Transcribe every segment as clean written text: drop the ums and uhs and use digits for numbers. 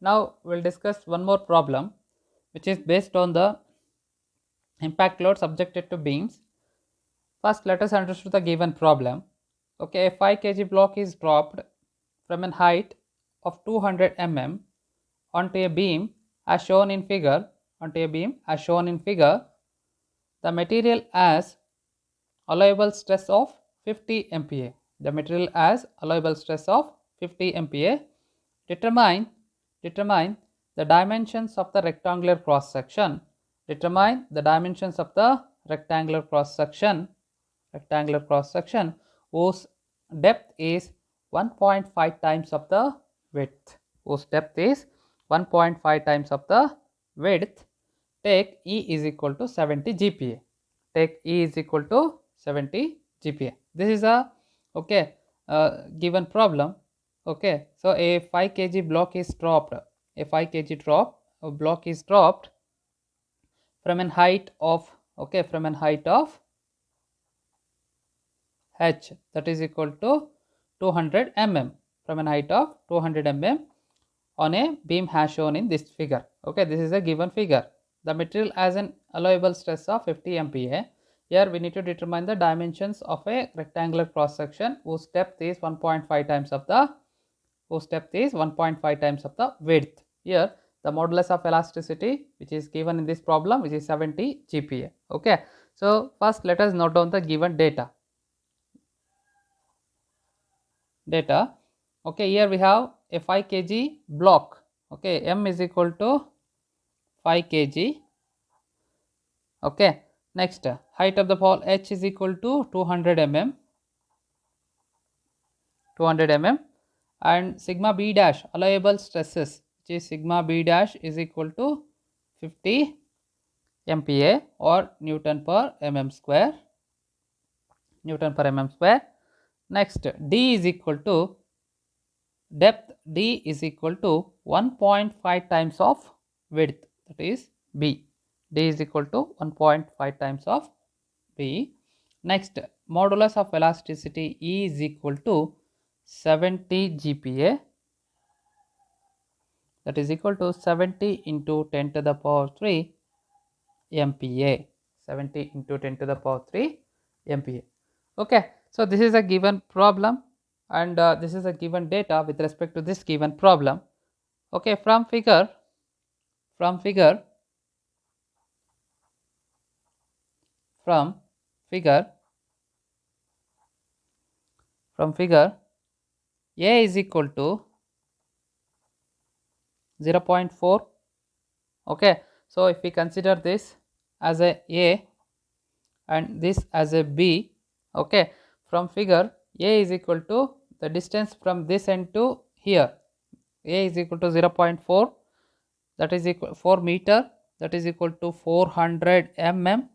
now we'll discuss one more problem which is based on the impact load subjected to beams. First, let us understand the given problem. Okay, a 5 kg block is dropped from a height of 200 mm onto a beam as shown in figure. The material has allowable stress of 50 MPa. The material has allowable stress of 50 MPa. Determine the dimensions of the rectangular cross section. Determine the dimensions of the rectangular cross section whose depth is 1.5 times of the width. Whose depth is 1.5 times of the width. Take E is equal to 70 GPa. Take E is equal to 70 GPa. This is a given problem. Okay, so a 5 kg block is dropped. A 5 kg block is dropped from an height of h, that is equal to 200 mm, from an height of 200 mm on a beam as shown in this figure. Okay, this is a given figure. The material has an allowable stress of 50 MPa. Here we need to determine the dimensions of a rectangular cross section whose depth is 1.5 times of the width. Here the modulus of elasticity which is given in this problem, which is 70 GPa. Okay, so first let us note down the given data. Okay, here we have a 5 kg block. Okay, M is equal to 5 kg. Okay, next height of the fall h is equal to 200 mm, and sigma b dash allowable stresses, which is sigma b dash is equal to 50 MPa or Newton per mm square. Next, d is equal to depth, d is equal to 1.5 times of width, that is b. D is equal to 1.5 times of b. Next, modulus of elasticity E is equal to 70 GPa, that is equal to 70 into 10 to the power 3 MPa. 70 into 10 to the power 3 MPa. Okay, so this is a given problem, and this is a given data with respect to this given problem. Okay, from figure A is equal to 0.4. okay, so if we consider this as a and this as a B, okay, from figure A is equal to the distance from this end to here. A is equal to 0.4, that is equal 4 meter, that is equal to 400 mm.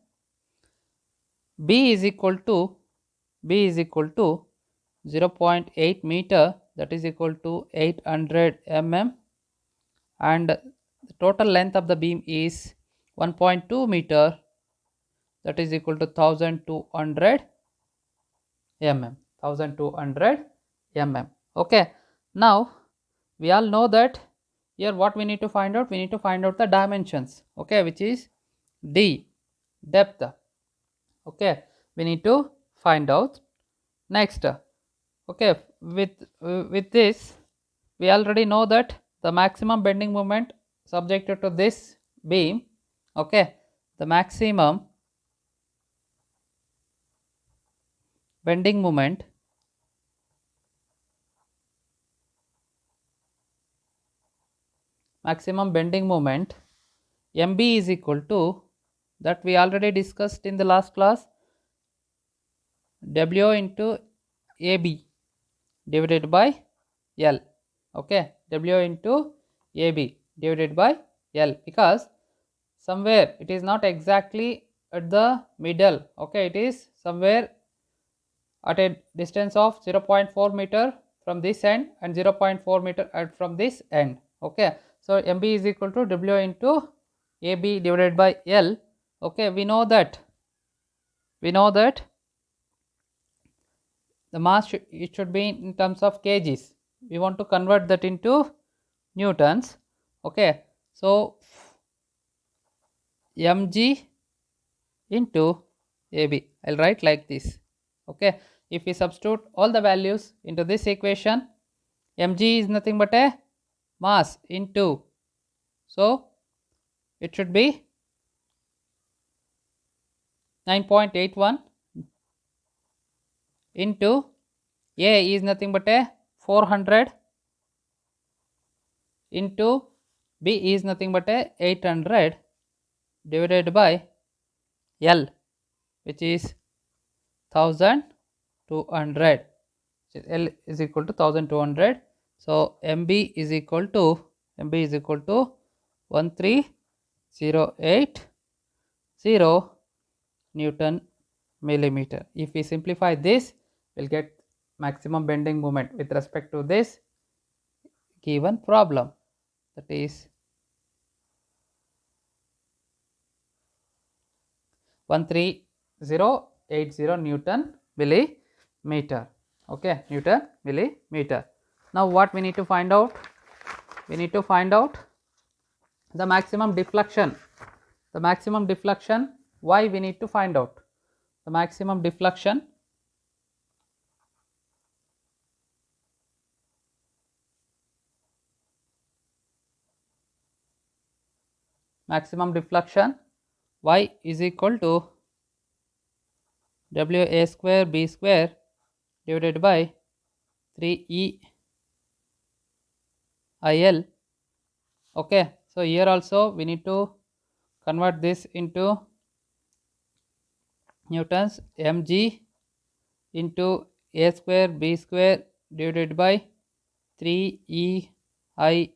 B is equal to 0.8 meter, that is equal to 800 mm, and the total length of the beam is 1.2 meter, that is equal to 1200 mm. Okay, now we all know that here what we need to find out, the dimensions, okay, which is d, depth. Okay, we need to find out. Next, okay, with this we already know that the maximum bending moment subjected to this beam, okay, the maximum bending moment MB is equal to, that we already discussed in the last class, W into AB divided by L. Okay, W into AB divided by L, because somewhere it is not exactly at the middle. Okay, it is somewhere at a distance of 0.4 meter from this end and 0.4 meter from this end. Okay, so MB is equal to W into AB divided by L. Okay, we know that the mass it should be in terms of kgs. We want to convert that into newtons. Okay, so mg into AB. I'll write like this. Okay, if we substitute all the values into this equation, mg is nothing but a mass into, so it should be 9.81 into A is nothing but a 400 into B is nothing but a 800 divided by L, which is 1200. L is equal to 1200. So MB is equal to 13080 Newton millimeter. If we simplify this, we'll get maximum bending moment with respect to this given problem, that is 13080 Newton millimeter. Okay, Newton millimeter. Now what we need to find out? We need to find out the maximum deflection. The maximum deflection, why we need to find out the maximum deflection? Maximum deflection, y is equal to WA square B square divided by 3E IL. Okay, so here also we need to convert this into newtons. Mg into A square B square divided by 3E IL.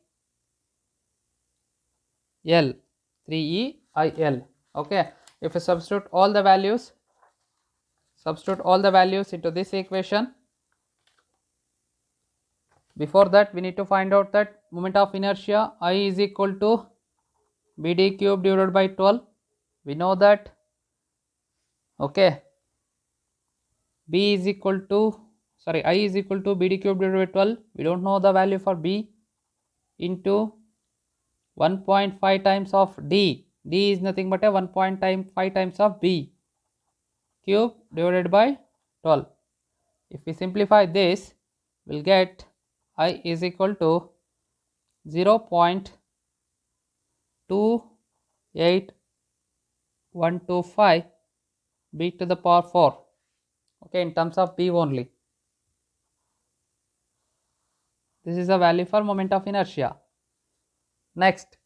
3E IL. Okay, if we substitute all the values into this equation. Before that, we need to find out that moment of inertia I is equal to BD cube divided by 12. We know that. Okay, B is equal to, sorry, I is equal to BD cube divided by 12. We don't know the value for B, into 1.5 times of D. D is nothing but a 1.5 times of B cube divided by 12. If we simplify this, we'll get I is equal to 0.28125 B to the power 4. Okay, in terms of B only. This is the value for moment of inertia. Next,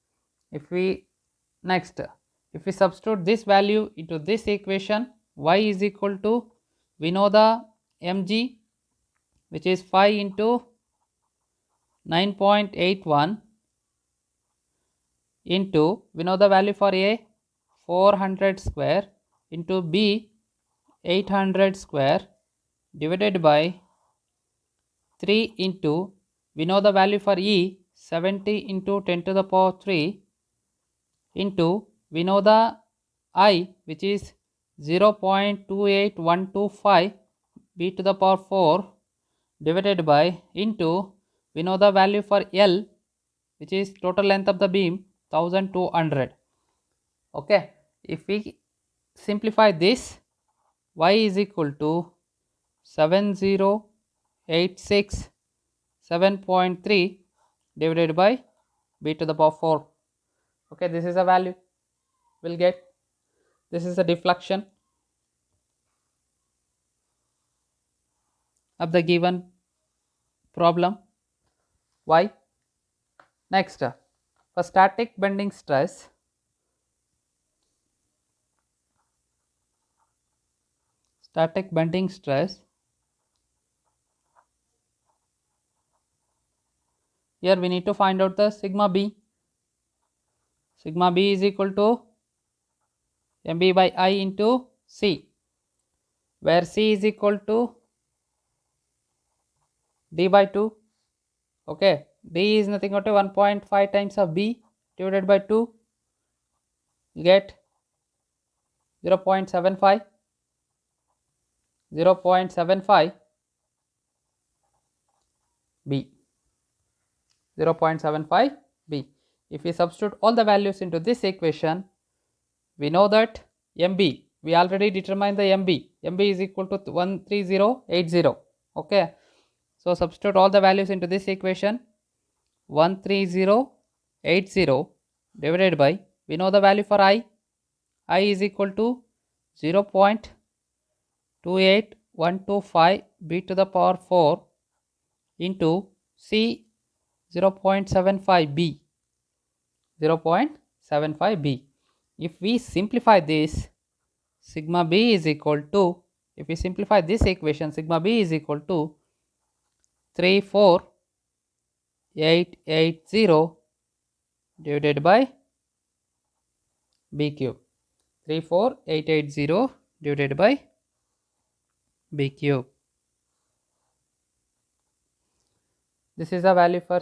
if we substitute this value into this equation, y is equal to, we know the mg, which is 5 into 9.81 into, we know the value for A 400 square into B 800 square divided by 3 into, we know the value for E 70 into 10 to the power 3 into, we know the I, which is 0.28125 B to the power 4 divided by, into, we know the value for L, which is total length of the beam 1200. Okay, if we simplify this, y is equal to 7086.7.3 divided by B to the power 4. Okay, this is a value we'll get. This is the deflection of the given problem. Why? Next, for static bending stress, here we need to find out the sigma B. Sigma B is equal to mb by I into C, where C is equal to D by 2. Okay, D is nothing but 1.5 times of B divided by 2. You get 0.75 B. 0.75 B. if we substitute all the values into this equation, we know that MB, we already determined the MB is equal to 13080. Okay, so substitute all the values into this equation. 13080 divided by, we know the value for I is equal to 0.28125 b to the power 4 into C 0.75b. If we simplify this, sigma b is equal to, if we simplify this equation, sigma b is equal to 34880 divided by b cube. 34880 divided by b cube. This is the value for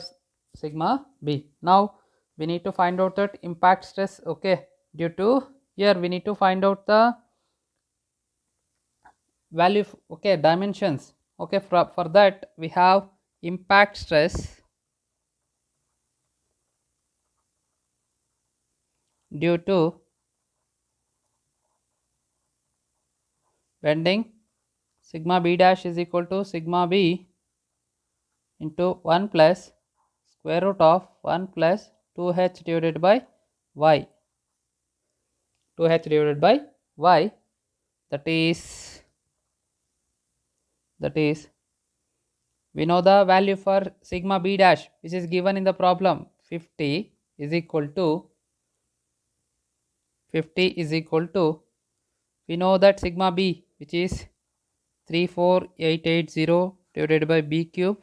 sigma b. Now we need to find out that impact stress. Okay, due to here we need to find out the value, okay, dimensions. Okay, for that we have impact stress due to bending. Sigma b dash is equal to sigma b into 1 plus square root of 1 plus 2h divided by y. 2h divided by y, that is we know the value for sigma b dash, which is given in the problem. 50 is equal to we know that sigma b, which is 34880 divided by b cube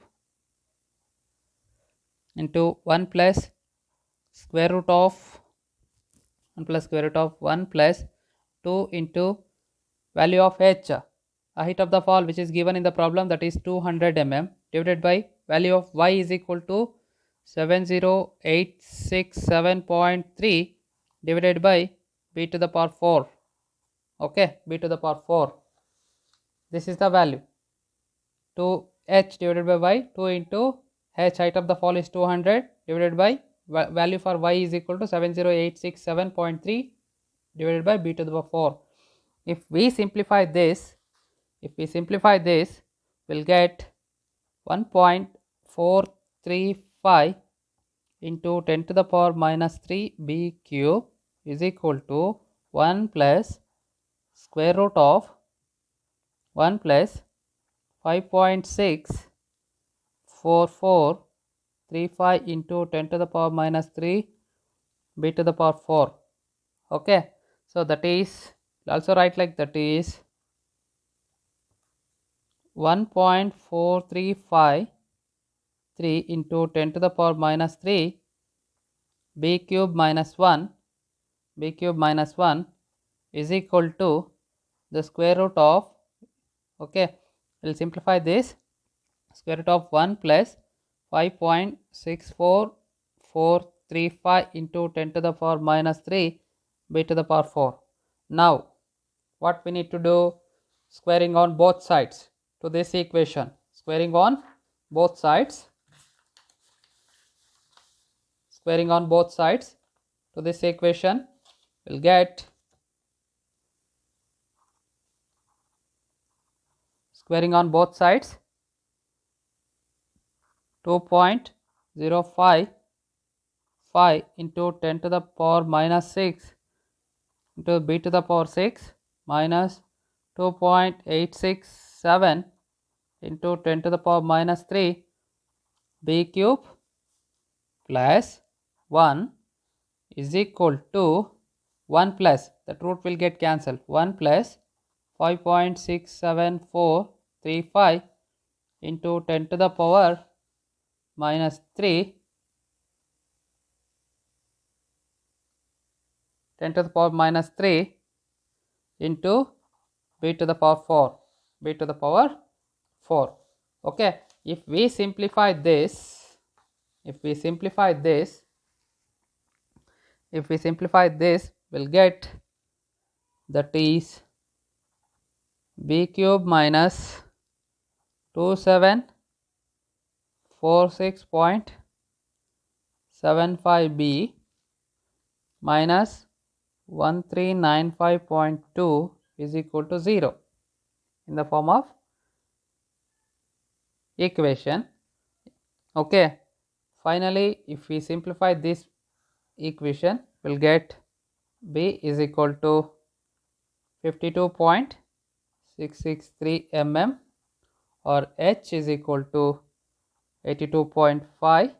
into 1 plus square root of 1 plus 2 into value of h, a height of the fall which is given in the problem, that is 200 mm, divided by value of y is equal to 70867.3 divided by b to the power 4. Okay, b to the power 4. This is the value. 2h divided by y, 2 into h, height of the fall is 200, divided by value for y is equal to 70867.3 divided by b to the power 4. If we simplify this, we'll get 1.435 into 10 to the power minus 3 b cube is equal to 1 plus square root of 1 plus 5.64435 into 10 to the power minus 3 b to the power 4. Okay, so that is, also write like that is 1.4353 into 10 to the power minus 3 b cube minus 1 is equal to the square root of, okay, we'll simplify this, square root of 1 plus 5.64435 into 10 to the power minus 3 b to the power 4. Now what we need to do? Squaring on both sides to this equation. Squaring on both sides to this equation, we'll get squaring on both sides 2.055 into 10 to the power minus 6 into b to the power 6 minus 2.867 into 10 to the power minus 3 b cube plus 1 is equal to 1 plus, that root will get cancelled, 1 plus 5.67435 into 10 to the power minus 3 10 to the power minus 3 into b to the power 4. Okay, if we simplify this, we'll get, that is b cube minus 2746.75b minus 1395.2 is equal to 0 in the form of equation. Okay, finally if we simplify this equation, we'll get B is equal to 52.663 mm or H is equal to 82.5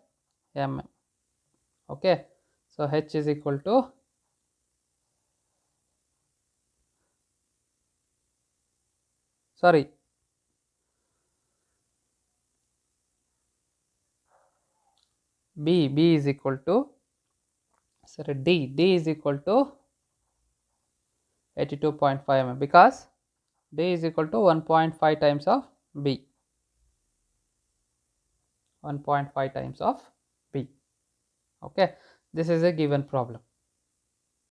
mm. Okay, so H is equal to B is equal to D is equal to 82.5 mm because D is equal to 1.5 times of B. 1.5 times of B. Okay, this is a given problem.